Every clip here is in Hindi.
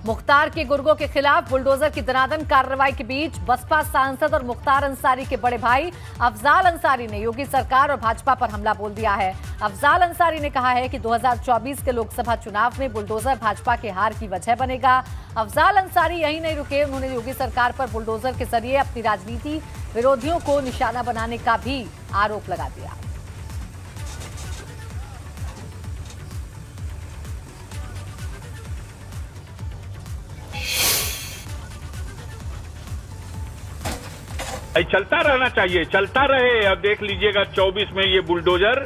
मुख्तार के गुर्गों के खिलाफ बुलडोजर की दनादन कार्रवाई के बीच बसपा सांसद और मुख्तार अंसारी के बड़े भाई अफजाल अंसारी ने योगी सरकार और भाजपा पर हमला बोल दिया है। अफजाल अंसारी ने कहा है कि 2024 के लोकसभा चुनाव में बुलडोजर भाजपा के हार की वजह बनेगा। अफजाल अंसारी यहीं नहीं रुके, उन्होंने योगी सरकार पर बुलडोजर के जरिए अपनी राजनीति विरोधियों को निशाना बनाने का भी आरोप लगा दिया। चलता रहना चाहिए, चलता रहे। अब देख लीजिएगा 24 में ये बुलडोजर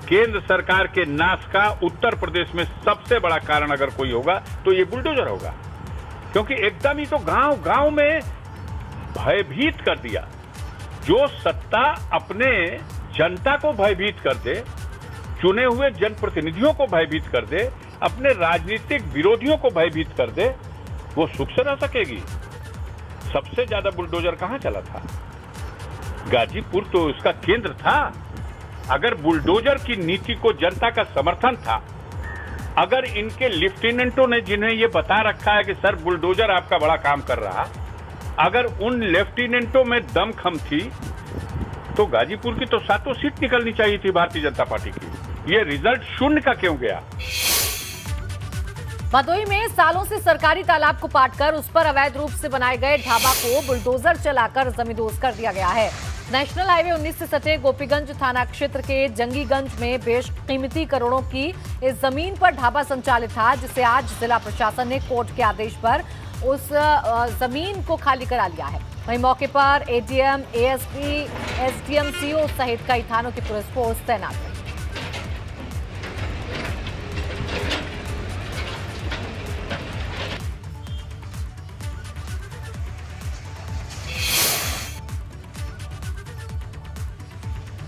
केंद्र सरकार के नाश का उत्तर प्रदेश में सबसे बड़ा कारण अगर कोई होगा तो ये बुलडोजर होगा, क्योंकि एकदम ही तो गांव गांव में भयभीत कर दिया। जो सत्ता अपने जनता को भयभीत कर दे, चुने हुए जनप्रतिनिधियों को भयभीत कर दे, अपने राजनीतिक विरोधियों को भयभीत कर दे, वो सुख से रह सकेगी। सबसे ज्यादा बुलडोजर कहां चला था? गाजीपुर तो इसका केंद्र था। अगर बुलडोजर की नीति को जनता का समर्थन था, अगर इनके लेफ्टिनेंटों ने जिन्हें ये बता रखा है कि सर बुलडोजर आपका बड़ा काम कर रहा, अगर उन लेफ्टिनेंटों में दमखम थी तो गाजीपुर की तो 7 सीट निकलनी चाहिए थी भारतीय जनता पार्टी की। ये रिजल्ट 0 का क्यों गया? भदोही में सालों से सरकारी तालाब को पाटकर उस पर अवैध रूप से बनाए गए ढाबा को बुलडोजर चलाकर जमींदोज कर दिया गया है। नेशनल हाईवे 19 से सटे गोपीगंज थाना क्षेत्र के जंगीगंज में बेशकीमती करोड़ों की इस जमीन पर ढाबा संचालित था, जिसे आज जिला प्रशासन ने कोर्ट के आदेश पर उस जमीन को खाली करा लिया है। वहीं मौके पर एडीएम, एएसपी, एसडीएम, सीओ सहित कई थानों की पुलिस फोर्स तैनात है।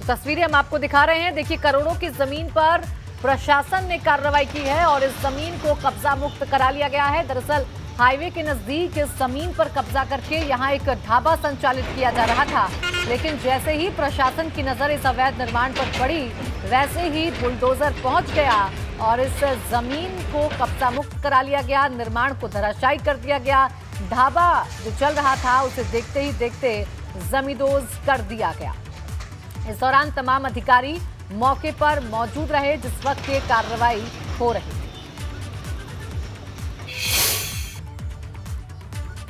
तस्वीरें हम आपको दिखा रहे हैं। देखिए, करोड़ों की जमीन पर प्रशासन ने कार्रवाई की है और इस जमीन को कब्जा मुक्त करा लिया गया है। दरअसल हाईवे के नजदीक इस जमीन पर कब्जा करके यहां एक ढाबा संचालित किया जा रहा था, लेकिन जैसे ही प्रशासन की नजर इस अवैध निर्माण पर पड़ी, वैसे ही बुलडोजर पहुंच गया और इस जमीन को कब्जा मुक्त करा लिया गया, निर्माण को धराशायी कर दिया गया। ढाबा जो चल रहा था उसे देखते ही देखते जमींदोज कर दिया गया। इस दौरान तमाम अधिकारी मौके पर मौजूद रहे जिस वक्त ये कार्रवाई हो रही थी।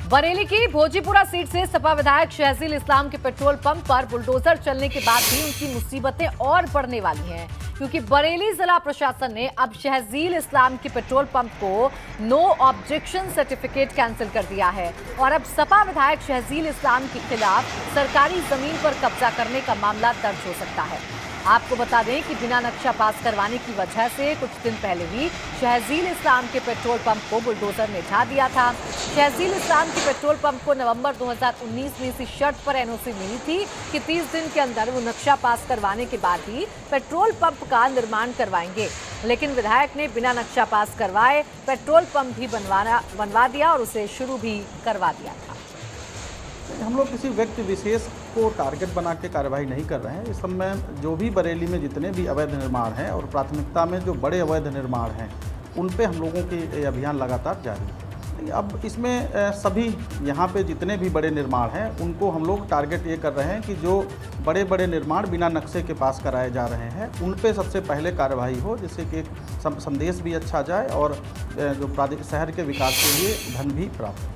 बरेली की भोजीपुरा सीट से सपा विधायक शहजील इस्लाम के पेट्रोल पंप पर बुलडोजर चलने के बाद भी उनकी मुसीबतें और बढ़ने वाली हैं, क्योंकि बरेली जिला प्रशासन ने अब शहजील इस्लाम के पेट्रोल पंप को नो ऑब्जेक्शन सर्टिफिकेट कैंसिल कर दिया है और अब सपा विधायक शहजील इस्लाम के खिलाफ सरकारी जमीन पर कब्जा करने का मामला दर्ज हो सकता है। आपको बता दें कि बिना नक्शा पास करवाने की वजह से कुछ दिन पहले ही शहजील इस्लाम के पेट्रोल पंप को बुलडोजर ने ढा दिया था। शहजील इस्लाम के पेट्रोल पंप को नवंबर 2019 में इसी शर्त पर एनओसी मिली थी कि 30 दिन के अंदर वो नक्शा पास करवाने के बाद ही पेट्रोल पंप का निर्माण करवाएंगे, लेकिन विधायक ने बिना नक्शा पास करवाए पेट्रोल पंप भी बनवा दिया और उसे शुरू भी करवा दिया था। हम लोग किसी व्यक्ति विशेष को टारगेट बना के कार्रवाई नहीं कर रहे हैं। इस समय जो भी बरेली में जितने भी अवैध निर्माण हैं और प्राथमिकता में जो बड़े अवैध निर्माण हैं, उन पे हम लोगों की अभियान लगातार जारी है। अब इसमें सभी यहाँ पे जितने भी बड़े निर्माण हैं उनको हम लोग टारगेट ये कर रहे हैं कि जो बड़े बड़े निर्माण बिना नक्शे के पास कराए जा रहे हैं उन पे सबसे पहले कार्रवाई हो, जिससे कि संदेश भी अच्छा जाए और जो शहर के विकास के लिए धन भी प्राप्त हो।